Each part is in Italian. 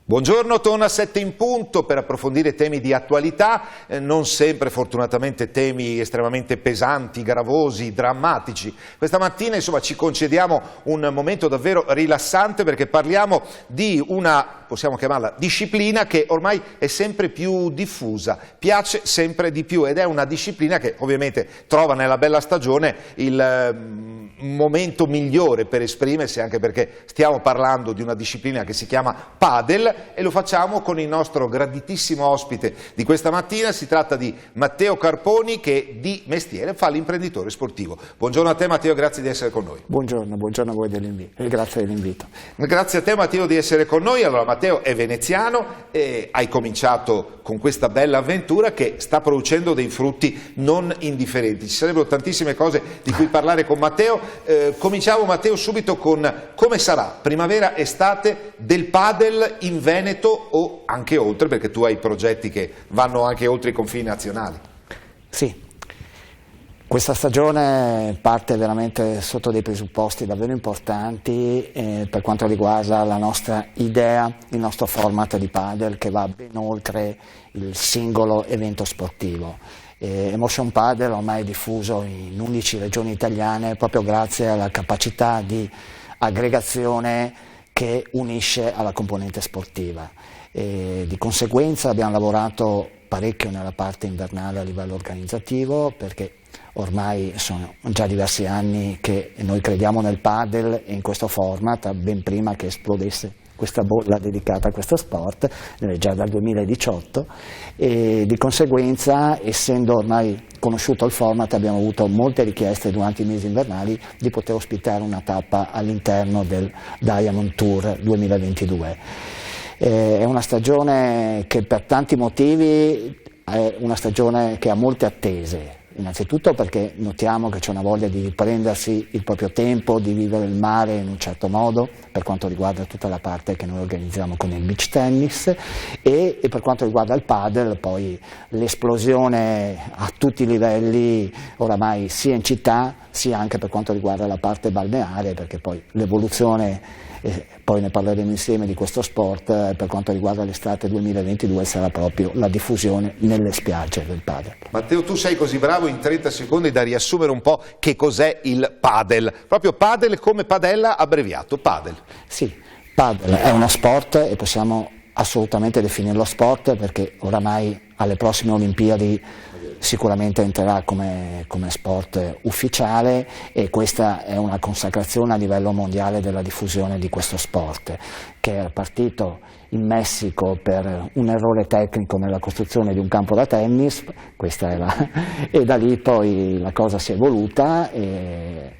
Buongiorno, torna a 7 in punto per approfondire temi di attualità, non sempre fortunatamente temi estremamente pesanti, gravosi, drammatici. Questa mattina insomma ci concediamo un momento davvero rilassante perché parliamo di una, possiamo chiamarla, disciplina che ormai è sempre più diffusa, piace sempre di più ed è una disciplina che ovviamente trova nella bella stagione il momento migliore per esprimersi, anche perché stiamo parlando di una disciplina che si chiama padel e lo facciamo con il nostro graditissimo ospite di questa mattina. Si tratta di Matteo Carponi, che di mestiere fa l'imprenditore sportivo. Buongiorno a te Matteo, grazie di essere con noi. Buongiorno a voi dell'invito e grazie dell'invito. Grazie a te Matteo di essere con noi. Allora Matteo è veneziano e hai cominciato con questa bella avventura che sta producendo dei frutti non indifferenti. Ci sarebbero tantissime cose di cui parlare con Matteo. Cominciamo Matteo subito con come sarà primavera-estate del padel in Veneto o anche oltre, perché tu hai progetti che vanno anche oltre i confini nazionali. Sì, questa stagione parte veramente sotto dei presupposti davvero importanti per quanto riguarda la nostra idea, il nostro format di padel che va ben oltre il singolo evento sportivo. Emotion Padel ormai è diffuso in 11 regioni italiane proprio grazie alla capacità di aggregazione che unisce alla componente sportiva. Di conseguenza abbiamo lavorato parecchio nella parte invernale a livello organizzativo, perché ormai sono già diversi anni che noi crediamo nel padel e in questo format, ben prima che esplodesse questa bolla dedicata a questo sport, già dal 2018, e di conseguenza, essendo ormai conosciuto il format, abbiamo avuto molte richieste durante i mesi invernali di poter ospitare una tappa all'interno del Diamond Tour 2022. È una stagione che per tanti motivi è una stagione che ha molte attese. Innanzitutto perché notiamo che c'è una voglia di riprendersi il proprio tempo, di vivere il mare in un certo modo, per quanto riguarda tutta la parte che noi organizziamo con il beach tennis, e per quanto riguarda il padel poi l'esplosione a tutti i livelli oramai sia in città sia anche per quanto riguarda la parte balneare, perché poi l'evoluzione, poi ne parleremo insieme di questo sport, per quanto riguarda l'estate 2022 sarà proprio la diffusione nelle spiagge del padel. Matteo, tu sei così bravo in 30 secondi da riassumere un po' che cos'è il padel, proprio padel come padella abbreviato, padel. Sì, padel è uno sport e possiamo assolutamente definirlo sport perché oramai alle prossime Olimpiadi sicuramente entrerà come sport ufficiale e questa è una consacrazione a livello mondiale della diffusione di questo sport, che era partito in Messico per un errore tecnico nella costruzione di un campo da tennis, e da lì poi la cosa si è evoluta e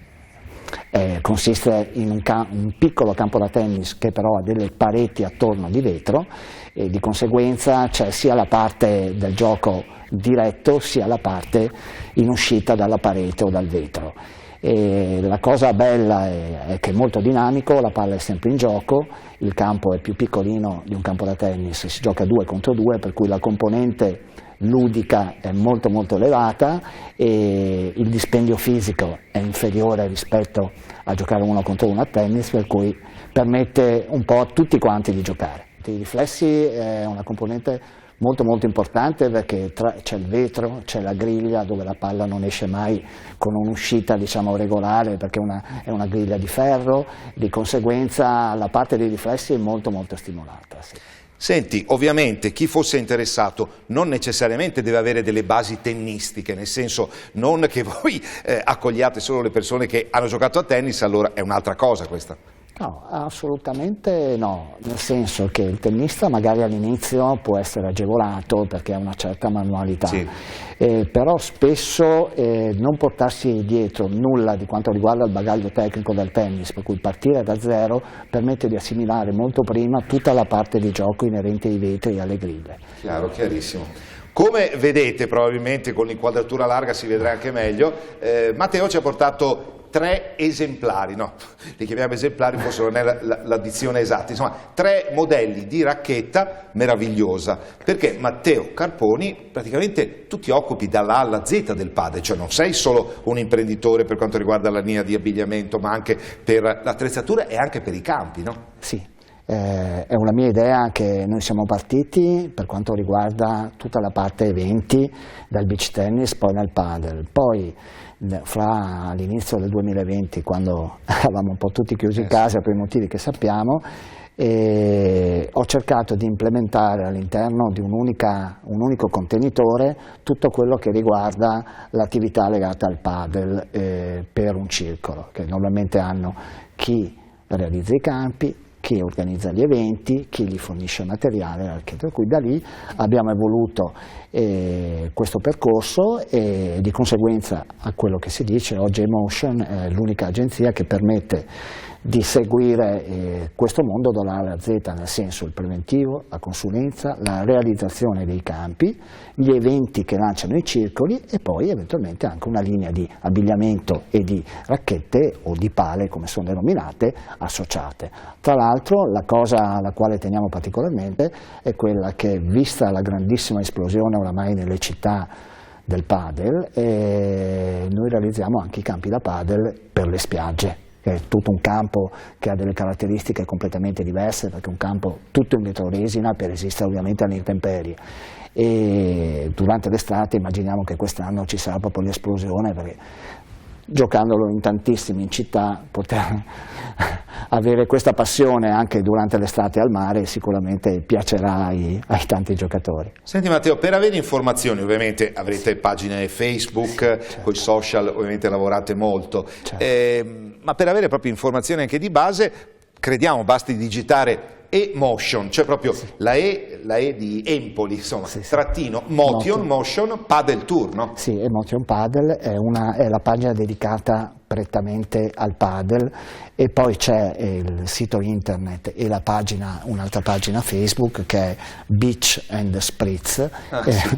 consiste in un piccolo campo da tennis che però ha delle pareti attorno di vetro e di conseguenza c'è sia la parte del gioco diretto sia la parte in uscita dalla parete o dal vetro. E la cosa bella è che è molto dinamico, la palla è sempre in gioco, il campo è più piccolino di un campo da tennis, si gioca 2 contro 2, per cui la componente ludica è molto molto elevata e il dispendio fisico è inferiore rispetto a giocare 1 contro 1 a tennis, per cui permette un po' a tutti quanti di giocare. I riflessi è una componente molto molto importante perché c'è il vetro, c'è la griglia dove la palla non esce mai con un'uscita diciamo regolare perché è una griglia di ferro, di conseguenza la parte dei riflessi è molto molto stimolata. Sì. Senti, ovviamente chi fosse interessato non necessariamente deve avere delle basi tennistiche, nel senso non che voi accogliate solo le persone che hanno giocato a tennis, allora è un'altra cosa questa. No, assolutamente no, nel senso che il tennista magari all'inizio può essere agevolato perché ha una certa manualità, sì. Però spesso non portarsi dietro nulla di quanto riguarda il bagaglio tecnico del tennis, per cui partire da zero permette di assimilare molto prima tutta la parte di gioco inerente ai vetri e alle griglie. Chiaro, chiarissimo. Come vedete, probabilmente con l'inquadratura larga si vedrà anche meglio, Matteo ci ha portato 3 esemplari, no, li chiamiamo esemplari, forse non è l'addizione esatta, insomma 3 modelli di racchetta meravigliosa, perché Matteo Carponi praticamente tu ti occupi dalla A alla Z del padel, cioè non sei solo un imprenditore per quanto riguarda la linea di abbigliamento, ma anche per l'attrezzatura e anche per i campi, no? Sì, È una mia idea che noi siamo partiti per quanto riguarda tutta la parte eventi, dal beach tennis poi nel padel, poi fra l'inizio del 2020, quando eravamo un po' tutti chiusi in casa per i motivi che sappiamo, ho cercato di implementare all'interno di un unico contenitore tutto quello che riguarda l'attività legata al padel per un circolo, che normalmente hanno chi realizza i campi, chi organizza gli eventi, chi gli fornisce materiale, per cui da lì abbiamo evoluto questo percorso e di conseguenza a quello che si dice oggi Emotion è l'unica agenzia che permette di seguire questo mondo dall'A alla Z, nel senso il preventivo, la consulenza, la realizzazione dei campi, gli eventi che lanciano i circoli e poi eventualmente anche una linea di abbigliamento e di racchette o di pale, come sono denominate, associate. Tra l'altro la cosa alla quale teniamo particolarmente è quella che, vista la grandissima esplosione oramai nelle città del padel, noi realizziamo anche i campi da padel per le spiagge, che è tutto un campo che ha delle caratteristiche completamente diverse, perché è un campo tutto in vetroresina per resistere ovviamente alle intemperie, e durante l'estate immaginiamo che quest'anno ci sarà proprio l'esplosione, perché giocandolo in tantissimi in città, poter avere questa passione anche durante l'estate al mare sicuramente piacerà ai tanti giocatori. Senti Matteo, per avere informazioni ovviamente avrete pagine Facebook, certo. Con i social ovviamente lavorate molto, certo. Ma per avere proprio informazioni anche di base, crediamo basti digitare Emotion, cioè proprio sì. la E di Empoli, insomma, sì, sì. Trattino, Motion, Padel Tour, no? Sì, Emotion Padel è la pagina dedicata prettamente al padel, e poi c'è il sito internet e un'altra pagina Facebook che è Beach and Spritz, sì.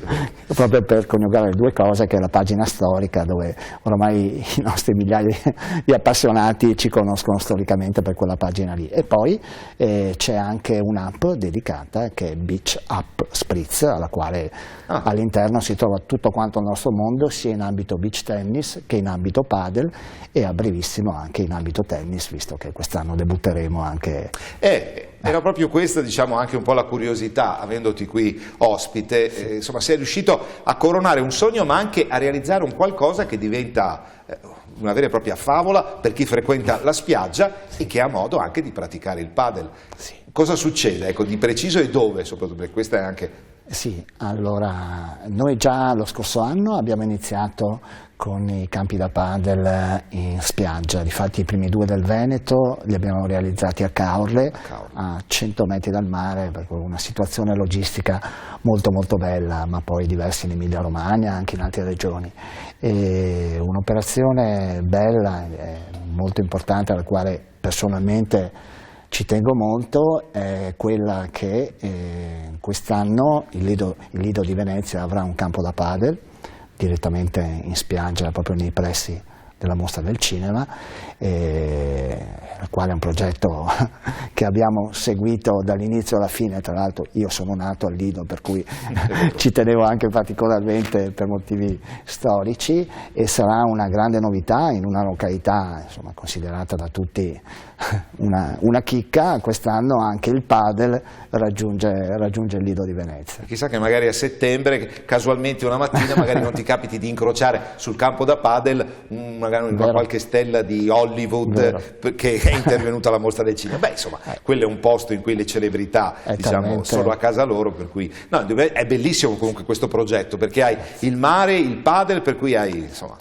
Proprio per coniugare le due cose, che è la pagina storica dove ormai i nostri migliaia di appassionati ci conoscono storicamente per quella pagina lì, e poi c'è anche un'app dedicata che è Beach App Spritz, alla quale all'interno si trova tutto quanto il nostro mondo, sia in ambito beach tennis che in ambito padel, e a brevissimo anche in ambito tennis, visto che quest'anno debutteremo anche. Era proprio questa, diciamo, anche un po' la curiosità, avendoti qui ospite, insomma sei riuscito a coronare un sogno ma anche a realizzare un qualcosa che diventa una vera e propria favola per chi frequenta la spiaggia e che ha modo anche di praticare il padel. Sì. Cosa succede, ecco, di preciso, e dove soprattutto, perché questa è anche... Sì, allora noi già lo scorso anno abbiamo iniziato con i campi da padel in spiaggia, difatti i primi 2 del Veneto li abbiamo realizzati a Caorle, a 100 metri dal mare, per una situazione logistica molto molto bella, ma poi diversi in Emilia Romagna, anche in altre regioni. Un'operazione bella e molto importante, alla quale personalmente ci tengo molto, è quella che quest'anno il Lido di Venezia avrà un campo da padel direttamente in spiaggia, proprio nei pressi della Mostra del Cinema, il quale è un progetto che abbiamo seguito dall'inizio alla fine. Tra l'altro io sono nato al Lido, per cui ci tenevo anche particolarmente per motivi storici, e sarà una grande novità in una località, insomma, considerata da tutti una chicca. Quest'anno anche il padel raggiunge il Lido di Venezia. Chissà che magari a settembre, casualmente una mattina, magari non ti capiti di incrociare sul campo da padel magari qualche stella di Hollywood che è intervenuta alla Mostra del Cinema. Beh, insomma, quello è un posto in cui le celebrità, diciamo, sono a casa loro, per cui no, è bellissimo comunque questo progetto, perché hai il mare, il padel, per cui hai, insomma,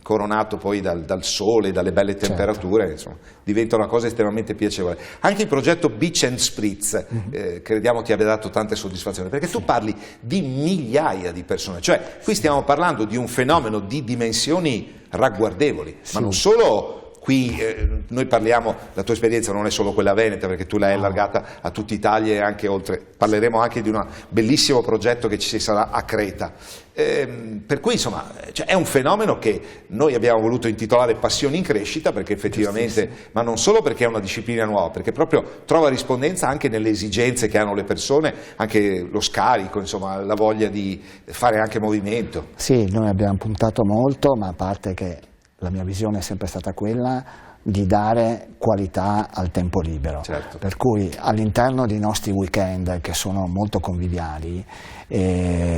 coronato poi dal sole, dalle belle temperature, insomma, diventa una cosa estremamente piacevole. Anche il progetto Beach and Spritz crediamo ti abbia dato tante soddisfazioni, perché tu parli di migliaia di persone, cioè qui stiamo parlando di un fenomeno di dimensioni ragguardevoli, ma non solo. Qui noi parliamo, la tua esperienza non è solo quella veneta, perché tu l'hai allargata a tutta Italia e anche oltre. Parleremo anche di un bellissimo progetto che ci sarà a Creta. Per cui insomma, cioè, è un fenomeno che noi abbiamo voluto intitolare Passioni in Crescita, perché effettivamente, ma non solo perché è una disciplina nuova, perché proprio trova rispondenza anche nelle esigenze che hanno le persone, anche lo scarico, insomma, la voglia di fare anche movimento. Sì, noi abbiamo puntato molto, ma a parte che la mia visione è sempre stata quella di dare qualità al tempo libero, certo. Per cui all'interno dei nostri weekend, che sono molto conviviali,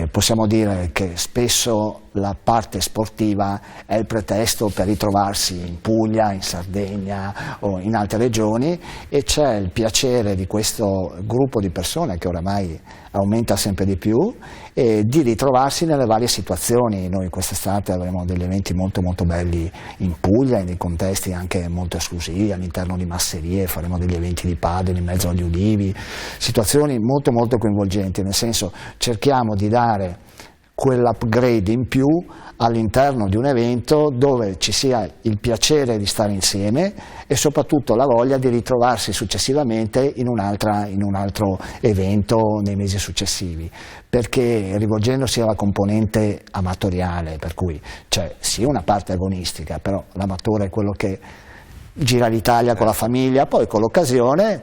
possiamo dire che spesso la parte sportiva è il pretesto per ritrovarsi in Puglia, in Sardegna o in altre regioni, e c'è il piacere di questo gruppo di persone che oramai aumenta sempre di più, di ritrovarsi nelle varie situazioni. Noi quest'estate avremo degli eventi molto molto belli in Puglia, in dei contesti anche molto esclusivi, all'interno di masserie, faremo degli eventi di padel in mezzo agli ulivi, situazioni molto molto coinvolgenti, nel senso cerchiamo di dare quell'upgrade in più all'interno di un evento dove ci sia il piacere di stare insieme e soprattutto la voglia di ritrovarsi successivamente in un altro evento nei mesi successivi, perché rivolgendosi alla componente amatoriale, per cui c'è sì una parte agonistica, però l'amatore è quello che gira l'Italia con la famiglia, poi con l'occasione,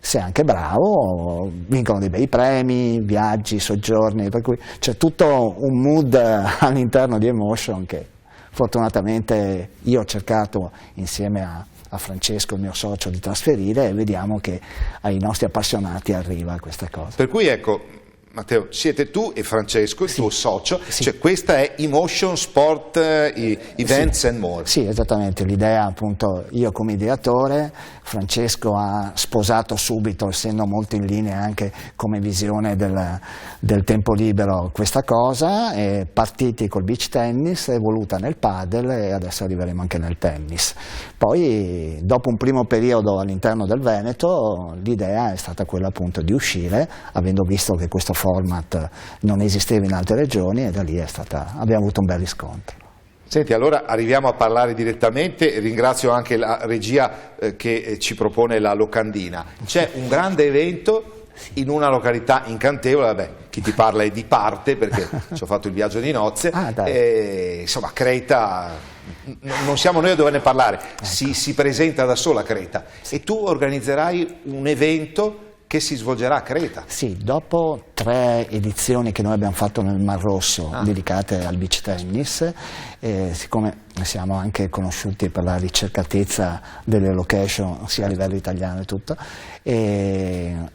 se è anche bravo, vincono dei bei premi, viaggi, soggiorni, per cui c'è tutto un mood all'interno di Emotion che fortunatamente io ho cercato insieme a Francesco, il mio socio, di trasferire, e vediamo che ai nostri appassionati arriva questa cosa. Per cui ecco, Matteo, siete tu e Francesco, il tuo socio, cioè questa è Emotion Sport Events and More. Sì, esattamente, l'idea appunto, io come ideatore, Francesco ha sposato subito, essendo molto in linea anche come visione del tempo libero, questa cosa, è partiti col beach tennis, è evoluta nel padel e adesso arriveremo anche nel tennis. Poi dopo un primo periodo all'interno del Veneto l'idea è stata quella appunto di uscire, avendo visto che questo format non esisteva in altre regioni, e da lì abbiamo avuto un bel riscontro. Senti, allora arriviamo a parlare direttamente, ringrazio anche la regia che ci propone la locandina. C'è un grande evento in una località incantevole, vabbè, chi ti parla è di parte perché ci ho fatto il viaggio di nozze, insomma Creta, non siamo noi a doverne parlare, ecco. si presenta da sola Creta, e tu organizzerai un evento che si svolgerà a Creta. Sì, dopo 3 edizioni che noi abbiamo fatto nel Mar Rosso dedicate al beach tennis, siccome siamo anche conosciuti per la ricercatezza delle location sia a livello italiano e tutto,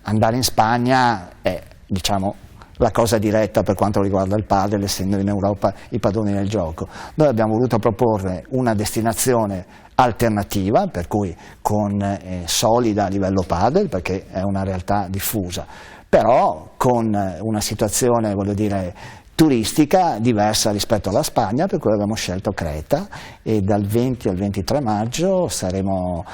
andare in Spagna è, diciamo, la cosa diretta per quanto riguarda il padel, essendo in Europa i padroni del gioco. Noi abbiamo voluto proporre una destinazione alternativa, per cui solida a livello padel, perché è una realtà diffusa, però con una situazione, voglio dire, turistica diversa rispetto alla Spagna, per cui abbiamo scelto Creta, e dal 20 al 23 maggio saremo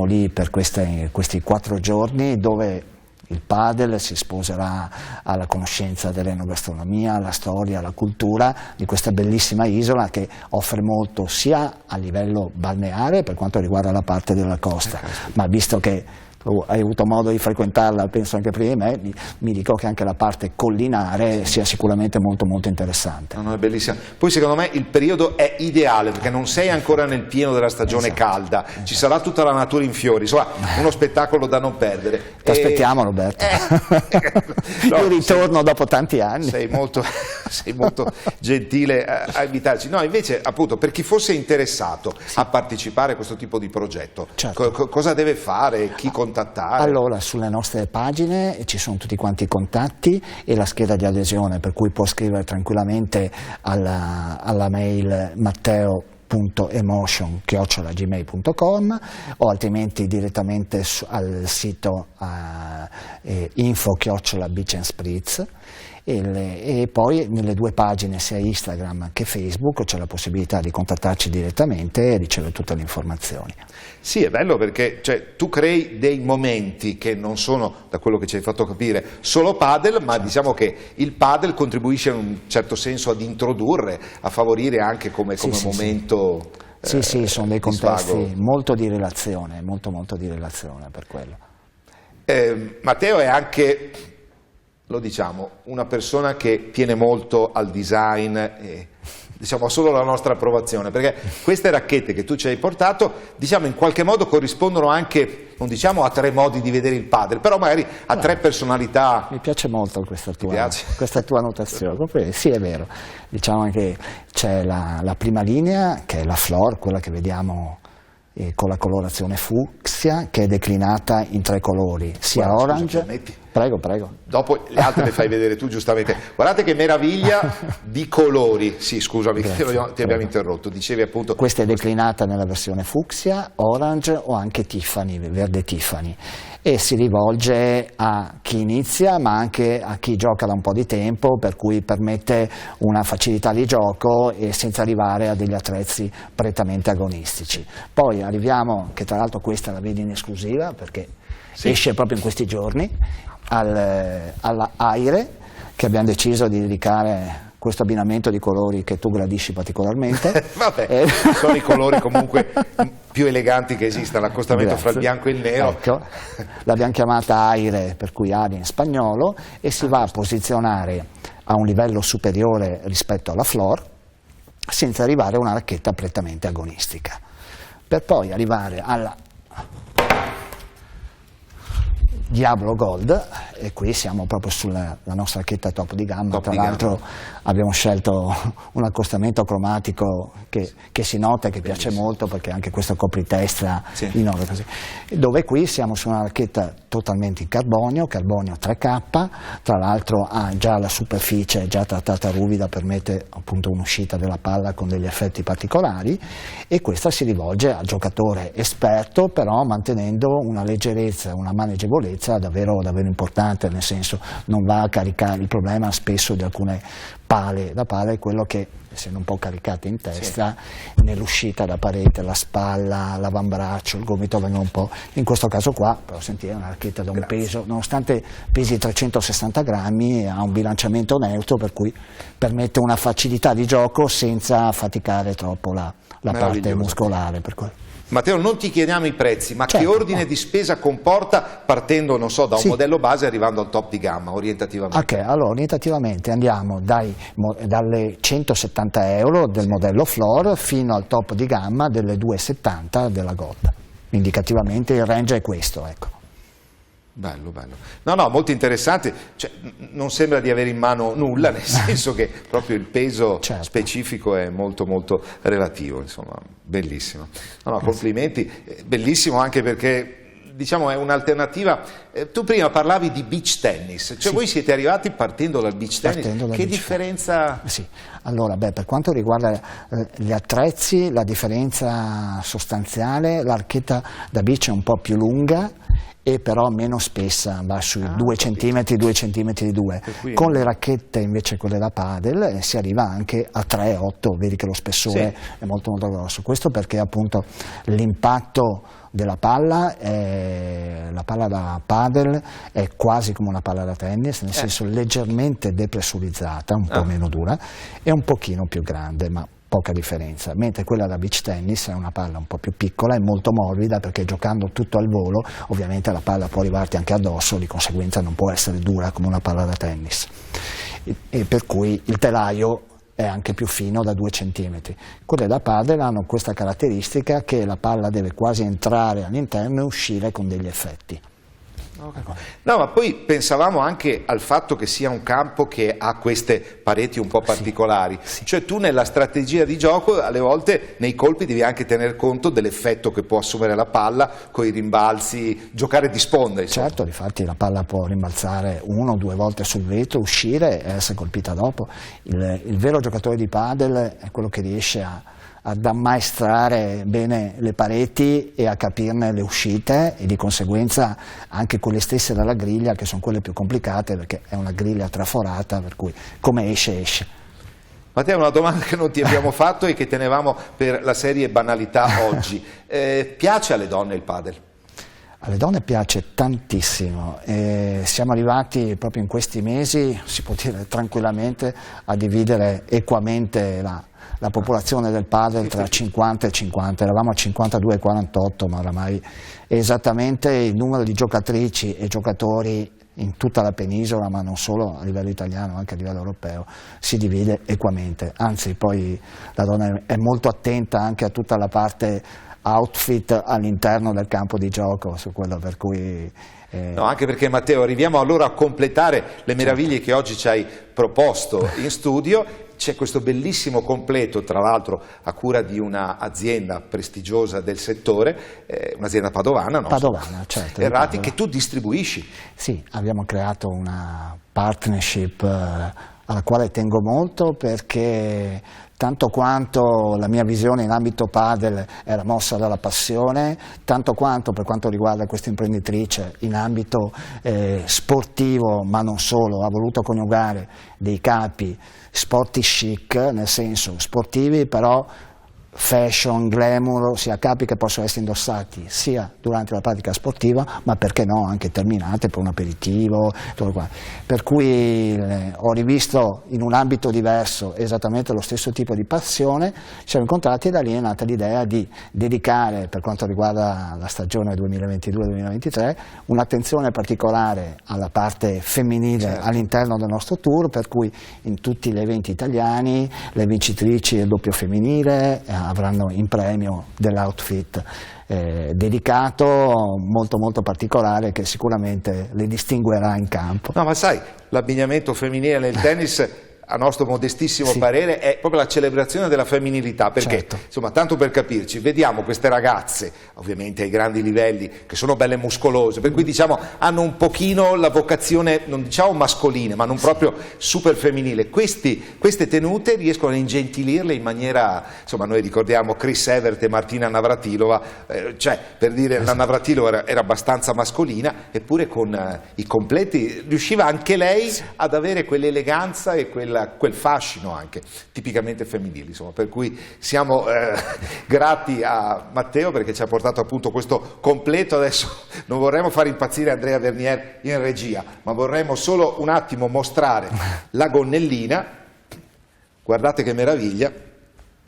lì per questi 4 giorni dove il padel si sposerà alla conoscenza dell'enogastronomia, alla storia, alla cultura di questa bellissima isola che offre molto sia a livello balneare per quanto riguarda la parte della costa, ma visto che tu hai avuto modo di frequentarla, penso anche prima di me, mi dico che anche la parte collinare sia sicuramente molto molto interessante. No, è bellissima. Poi secondo me il periodo è ideale perché non sei ancora nel pieno della stagione calda, ci sarà tutta la natura in fiori, insomma uno spettacolo da non perdere. Ti aspettiamo, Roberto. No, io ritorno dopo tanti anni. Sei molto gentile a invitarci. No, invece appunto per chi fosse interessato a partecipare a questo tipo di progetto, certo. Cosa deve fare, chi contattare? Allora, sulle nostre pagine ci sono tutti quanti i contatti e la scheda di adesione, per cui può scrivere tranquillamente alla mail matteo.emotion@gmail.com o altrimenti direttamente al sito info@beach&spritz. E poi nelle 2 pagine, sia Instagram che Facebook, c'è la possibilità di contattarci direttamente e ricevere tutte le informazioni. Sì, è bello perché tu crei dei momenti che non sono, da quello che ci hai fatto capire, solo padel, ma diciamo che il padel contribuisce in un certo senso ad introdurre, a favorire anche come momento. Sì, sono dei contesti molto di relazione, molto di relazione per quello. Matteo è anche, lo diciamo, una persona che tiene molto al design e diciamo solo la nostra approvazione, perché queste racchette che tu ci hai portato, diciamo in qualche modo corrispondono anche, non diciamo a 3 modi di vedere il padel, però magari a 3 personalità. Mi piace molto questa tua notazione. Sì, è vero, diciamo che c'è la prima linea che è la floor, quella che vediamo con la colorazione fucsia, che è declinata in 3 colori, sia Guarda, orange. scusa, Prego. Dopo le altre le fai vedere tu, giustamente. Guardate che meraviglia di colori. Sì, scusami, ti abbiamo interrotto. Dicevi appunto. Questa è declinata nella versione fucsia, orange o anche Tiffany, verde Tiffany, e si rivolge a chi inizia ma anche a chi gioca da un po' di tempo, per cui permette una facilità di gioco e senza arrivare a degli attrezzi prettamente agonistici. Poi arriviamo, che tra l'altro questa la vedi in esclusiva perché esce proprio in questi giorni, alla Aire, che abbiamo deciso di dedicare questo abbinamento di colori che tu gradisci particolarmente. Vabbè, sono i colori comunque più eleganti che esista, l'accostamento fra il bianco e il nero. Ecco, l'abbiamo chiamata Aire, per cui aria in spagnolo, e si va a posizionare a un livello superiore rispetto alla Flor, senza arrivare a una racchetta prettamente agonistica, per poi arrivare alla Diablo Gold, e qui siamo proprio sulla nostra racchetta top di gamma. Tra l'altro abbiamo scelto un accostamento cromatico che si nota e che piace molto, perché anche questo copritestra in oro così, dove qui siamo su una racchetta totalmente in carbonio 3K, tra l'altro ha già la superficie già trattata ruvida, permette appunto un'uscita della palla con degli effetti particolari, e questa si rivolge al giocatore esperto, però mantenendo una leggerezza, una maneggevolezza davvero importante, nel senso non va a caricare. Il problema spesso di alcune pale, la pala è quello che, essendo un po' caricata in testa, nell'uscita da parete, la spalla, l'avambraccio, il gomito vengono un po'. In questo caso qua, però sentire una racchetta da un peso, nonostante pesi 360 grammi, ha un bilanciamento neutro, per cui permette una facilità di gioco senza faticare troppo la parte muscolare. Per cui. Matteo, non ti chiediamo i prezzi, ma che ordine di spesa comporta, partendo, non so, da un modello base e arrivando al top di gamma, orientativamente? Ok, allora orientativamente andiamo dalle 170 euro del modello Flor fino al top di gamma delle 270 della Gold. Indicativamente il range è questo, ecco. Bello. No, molto interessante, cioè, non sembra di avere in mano nulla, nel senso che proprio il peso specifico è molto relativo, insomma, bellissimo. No, complimenti, bellissimo anche perché diciamo è un'alternativa. Tu prima parlavi di beach tennis, cioè voi siete arrivati partendo dal beach tennis, che differenza? Sì, allora per quanto riguarda gli attrezzi, la differenza sostanziale, la racchetta da beach è un po' più lunga e però meno spessa, va sui 2 cm, 2 cm di 2. Con le racchette invece, quelle da padel, si arriva anche a 3-8, vedi che lo spessore è molto grosso. Questo perché appunto l'impatto della palla, la palla da padel è quasi come una palla da tennis, nel senso leggermente depressurizzata, un po' meno dura e un pochino più grande, ma poca differenza, mentre quella da beach tennis è una palla un po' più piccola e molto morbida, perché giocando tutto al volo ovviamente la palla può arrivarti anche addosso, di conseguenza non può essere dura come una palla da tennis, e per cui il telaio è anche più fino, da 2 cm. Quelle da padel hanno questa caratteristica che la palla deve quasi entrare all'interno e uscire con degli effetti. No, ma poi pensavamo anche al fatto che sia un campo che ha queste pareti un po' particolari, cioè tu nella strategia di gioco alle volte nei colpi devi anche tener conto dell'effetto che può assumere la palla con i rimbalzi, giocare di sponda, insomma. Certo, difatti la palla può rimbalzare 1 o 2 volte sul vetro, uscire e essere colpita dopo. Il vero giocatore di padel è quello che riesce ad ammaestrare bene le pareti e a capirne le uscite, e di conseguenza anche quelle stesse dalla griglia, che sono quelle più complicate perché è una griglia traforata, per cui come esce. Matteo, una domanda che non ti abbiamo fatto e che tenevamo per la serie banalità oggi. Piace alle donne il padel? Alle donne piace tantissimo, siamo arrivati proprio in questi mesi, si può dire tranquillamente, a dividere equamente la popolazione del padel tra 50 e 50, eravamo a 52 e 48, ma oramai esattamente il numero di giocatrici e giocatori in tutta la penisola, ma non solo a livello italiano, anche a livello europeo, si divide equamente, anzi poi la donna è molto attenta anche a tutta la parte outfit all'interno del campo di gioco, su quello, per cui no, anche perché Matteo arriviamo allora a completare le meraviglie che oggi ci hai proposto in studio. c'è questo bellissimo completo, tra l'altro a cura di un'azienda prestigiosa del settore, un'azienda padovana, no? Padovana, certo. Errati, che tu distribuisci. Sì, abbiamo creato una partnership alla quale tengo molto, perché tanto quanto la mia visione in ambito padel era mossa dalla passione, tanto quanto per quanto riguarda questa imprenditrice in ambito sportivo, ma non solo, ha voluto coniugare dei capi sporty chic, nel senso sportivi però fashion, glamour, sia capi che possono essere indossati sia durante la pratica sportiva, ma perché no anche terminate per un aperitivo, tutto qua. Per cui ho rivisto in un ambito diverso esattamente lo stesso tipo di passione, ci siamo incontrati e da lì è nata l'idea di dedicare, per quanto riguarda la stagione 2022-2023, un'attenzione particolare alla parte femminile, certo, all'interno del nostro tour, per cui in tutti gli eventi italiani le vincitrici del doppio femminile avranno in premio dell'outfit dedicato molto molto particolare, che sicuramente le distinguerà in campo. No, ma sai, l'abbigliamento femminile nel tennis a nostro modestissimo parere è proprio la celebrazione della femminilità, perché certo, insomma, tanto per capirci, vediamo queste ragazze ovviamente ai grandi livelli che sono belle muscolose, per cui diciamo hanno un pochino la vocazione non diciamo mascoline ma non proprio super femminile. Queste tenute riescono a ingentilirle in maniera, insomma, noi ricordiamo Chris Evert e Martina Navratilova, cioè per dire la Navratilova era abbastanza mascolina, eppure con i completi riusciva anche lei ad avere quell'eleganza e quel fascino anche tipicamente femminile, insomma, per cui siamo grati a Matteo perché ci ha portato appunto questo completo. Adesso non vorremmo far impazzire Andrea Vernier in regia, ma vorremmo solo un attimo mostrare la gonnellina. Guardate che meraviglia,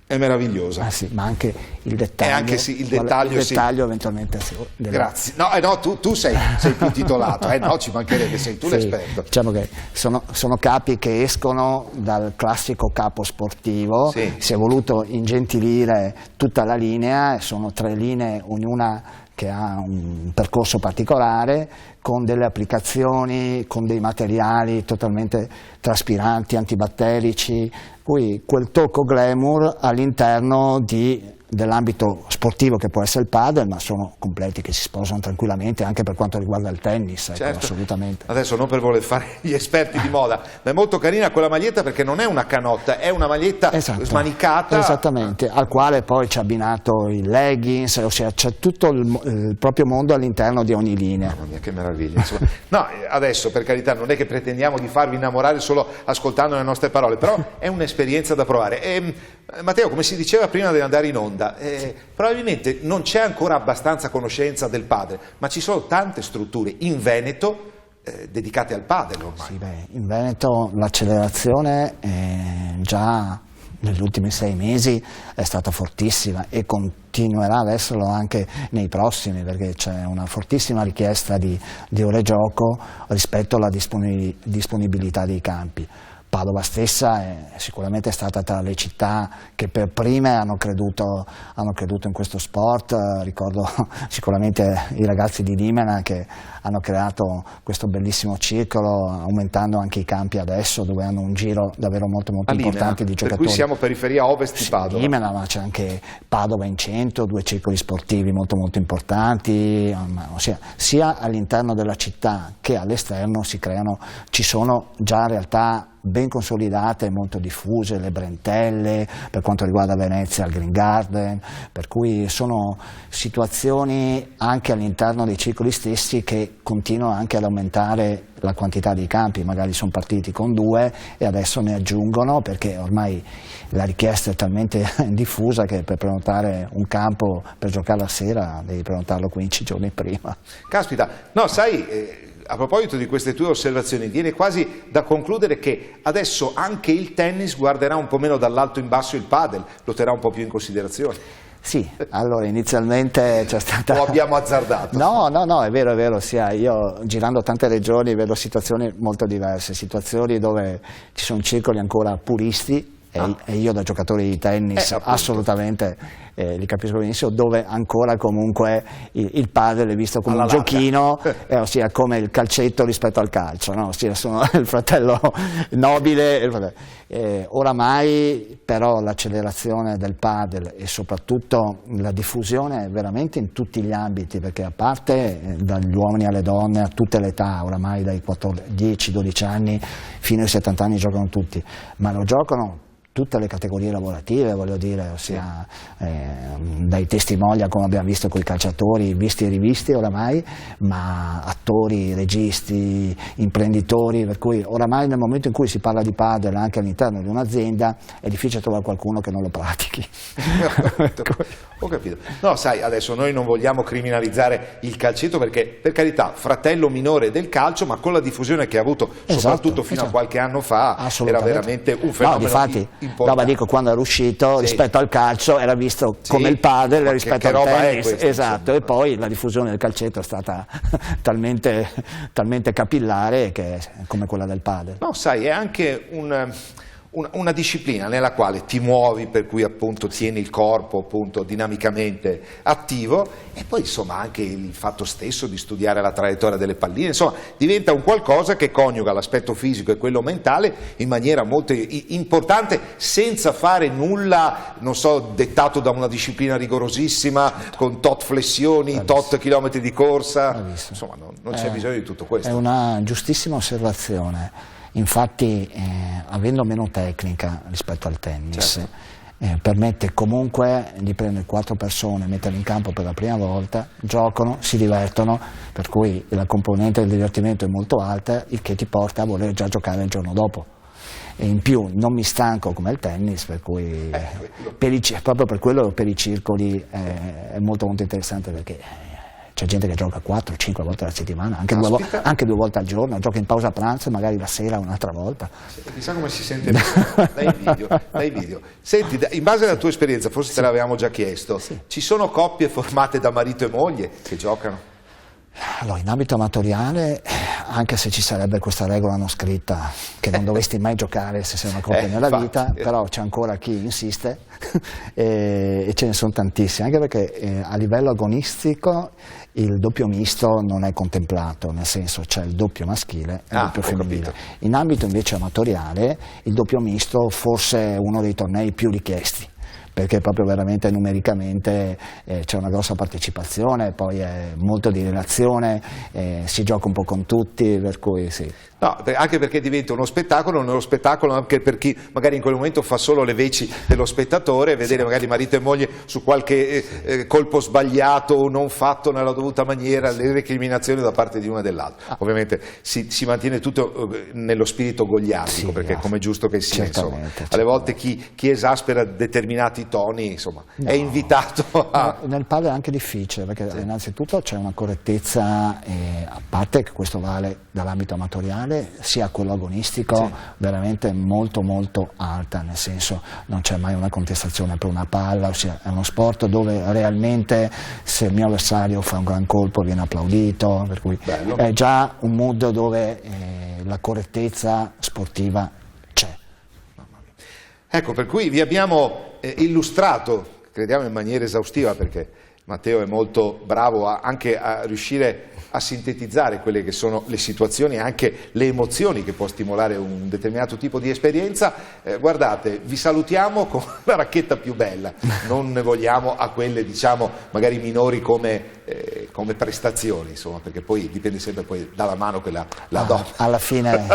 è meravigliosa. Ah sì, ma anche il dettaglio. Anche sì, il dettaglio eventualmente sì. Grazie. No, no, tu sei più titolato, no, ci mancherebbe, sei tu l'esperto. Diciamo che sono capi che escono dal classico capo sportivo, si è voluto ingentilire tutta la linea, sono 3 linee, ognuna che ha un percorso particolare, con delle applicazioni, con dei materiali totalmente traspiranti, antibatterici, poi quel tocco glamour all'interno dell'ambito sportivo che può essere il padel, ma sono completi che si sposano tranquillamente anche per quanto riguarda il tennis, ecco, certo, assolutamente. Adesso non per voler fare gli esperti di moda, ma è molto carina quella maglietta perché non è una canotta, è una maglietta smanicata. Esattamente, al quale poi ci ha abbinato i leggings, ossia c'è tutto il proprio mondo all'interno di ogni linea. Mamma mia, che meraviglia. Insomma. No, adesso per carità non è che pretendiamo di farvi innamorare solo ascoltando le nostre parole, però è un'esperienza da provare. Matteo, come si diceva prima di andare in onda, probabilmente non c'è ancora abbastanza conoscenza del padel, ma ci sono tante strutture in Veneto dedicate al padel ormai. Sì, in Veneto l'accelerazione già negli ultimi 6 mesi è stata fortissima e continuerà ad esserlo anche nei prossimi, perché c'è una fortissima richiesta di ore gioco rispetto alla disponibilità dei campi. Padova stessa è sicuramente stata tra le città che per prime hanno creduto in questo sport. Ricordo sicuramente i ragazzi di Dimena che hanno creato questo bellissimo circolo, aumentando anche i campi adesso, dove hanno un giro davvero molto importante di giocatori. Per cui siamo periferia ovest di Padova. Dimena, ma c'è anche Padova in centro, 2 circoli sportivi molto importanti, ossia sia all'interno della città che all'esterno ci sono già realtà ben consolidate e molto diffuse, le Brentelle, per quanto riguarda Venezia, il Green Garden, per cui sono situazioni anche all'interno dei circoli stessi che continuano anche ad aumentare la quantità di campi, magari sono partiti con 2 e adesso ne aggiungono, perché ormai la richiesta è talmente diffusa che per prenotare un campo per giocare la sera devi prenotarlo 15 giorni prima. Caspita, no, sai, a proposito di queste tue osservazioni, viene quasi da concludere che adesso anche il tennis guarderà un po' meno dall'alto in basso il padel, lo terrà un po' più in considerazione. Sì, allora inizialmente c'è stata... O abbiamo azzardato? No, è vero, sia io girando tante regioni vedo situazioni molto diverse, situazioni dove ci sono circoli ancora puristi e io da giocatore di tennis assolutamente li capisco benissimo, dove ancora comunque il padel è visto come un giochino, ossia come il calcetto rispetto al calcio, no? Ossia sono il fratello nobile. Oramai però l'accelerazione del padel e soprattutto la diffusione veramente in tutti gli ambiti, perché a parte dagli uomini alle donne a tutte le età, oramai dai 10-12 anni fino ai 70 anni giocano tutti, ma lo giocano tutte le categorie lavorative, voglio dire, ossia dai testimonial come abbiamo visto con i calciatori, visti e rivisti oramai, ma attori, registi, imprenditori, per cui oramai nel momento in cui si parla di padel anche all'interno di un'azienda è difficile trovare qualcuno che non lo pratichi. Ho capito. No, sai, adesso noi non vogliamo criminalizzare il calcetto perché, per carità, fratello minore del calcio, ma con la diffusione che ha avuto, soprattutto fino a qualche anno fa, era veramente un fenomeno importante. No, ma dico, quando era uscito rispetto al calcio era visto come il padel rispetto al tennis, esatto, e poi la diffusione del calcetto è stata talmente capillare che è come quella del padel. No, sai, è anche una disciplina nella quale ti muovi, per cui appunto tieni il corpo appunto dinamicamente attivo, e poi insomma anche il fatto stesso di studiare la traiettoria delle palline, insomma diventa un qualcosa che coniuga l'aspetto fisico e quello mentale in maniera molto importante, senza fare nulla, non so, dettato da una disciplina rigorosissima con tot flessioni, tot chilometri di corsa, insomma non c'è bisogno di tutto questo. È una giustissima osservazione. Infatti avendo meno tecnica rispetto al tennis, permette comunque di prendere 4 persone, metterle in campo per la prima volta, giocano, si divertono, per cui la componente del divertimento è molto alta, il che ti porta a voler già giocare il giorno dopo. E in più non mi stanco come il tennis, per cui proprio per quello per i circoli è molto interessante, perché c'è gente che gioca 4-5 volte alla settimana, anche 2 volte al giorno, gioca in pausa pranzo e magari la sera un'altra volta. Chissà come si sente dai video. Senti, in base alla tua esperienza, forse te l'avevamo già chiesto, ci sono coppie formate da marito e moglie che giocano? Allora, in ambito amatoriale, anche se ci sarebbe questa regola non scritta che non dovresti mai giocare se sei una coppia nella vita, però c'è ancora chi insiste e ce ne sono tantissimi, anche perché a livello agonistico il doppio misto non è contemplato, nel senso c'è il doppio maschile e il doppio femminile. In ambito invece amatoriale il doppio misto forse è uno dei tornei più richiesti, perché proprio veramente numericamente c'è una grossa partecipazione, poi è molto di relazione, si gioca un po' con tutti, per cui sì. No, anche perché diventa uno spettacolo anche per chi magari in quel momento fa solo le veci dello spettatore, vedere magari marito e moglie su qualche colpo sbagliato o non fatto nella dovuta maniera, le recriminazioni da parte di una e dell'altra. Ovviamente si mantiene tutto nello spirito goliardico, perché come è giusto che sia, insomma. Alle volte chi esaspera determinati toni, insomma, è invitato a... Nel padel è anche difficile, perché innanzitutto c'è una correttezza, a parte che questo vale dall'ambito amatoriale, sia quello agonistico, veramente molto alta, nel senso non c'è mai una contestazione per una palla, ossia è uno sport dove realmente se il mio avversario fa un gran colpo viene applaudito, per cui è già un mood dove la correttezza sportiva c'è. Ecco, per cui vi abbiamo illustrato, crediamo in maniera esaustiva, perché Matteo è molto bravo anche a riuscire a sintetizzare quelle che sono le situazioni e anche le emozioni che può stimolare un determinato tipo di esperienza. Guardate, vi salutiamo con la racchetta più bella, non ne vogliamo a quelle diciamo magari minori come prestazioni, insomma, perché poi dipende sempre poi dalla mano che la do. Alla fine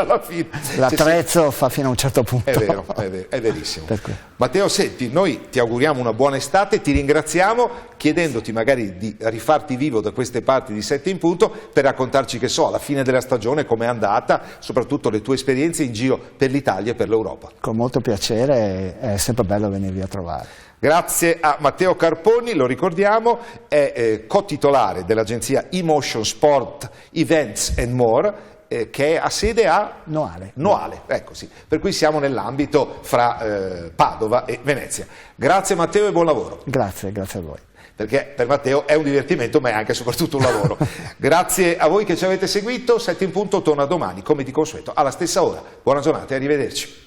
l'attrezzo fa fino a un certo punto. È verissimo. Matteo, senti, noi ti auguriamo una buona estate, ti ringraziamo, chiedendoti magari di rifarti vivo da queste parti di 7 in punto per raccontarci, che so, alla fine della stagione com'è andata, soprattutto le tue esperienze in giro per l'Italia e per l'Europa. Con molto piacere, è sempre bello venirvi a trovare. Grazie a Matteo Carponi, lo ricordiamo, è co-titolare dell'agenzia eMotion Sport Events and More, che ha sede a Noale, ecco sì, per cui siamo nell'ambito fra Padova e Venezia. Grazie Matteo e buon lavoro. Grazie a voi. Perché per Matteo è un divertimento ma è anche e soprattutto un lavoro. Grazie a voi che ci avete seguito, 7 in punto torna domani come di consueto alla stessa ora. Buona giornata e arrivederci.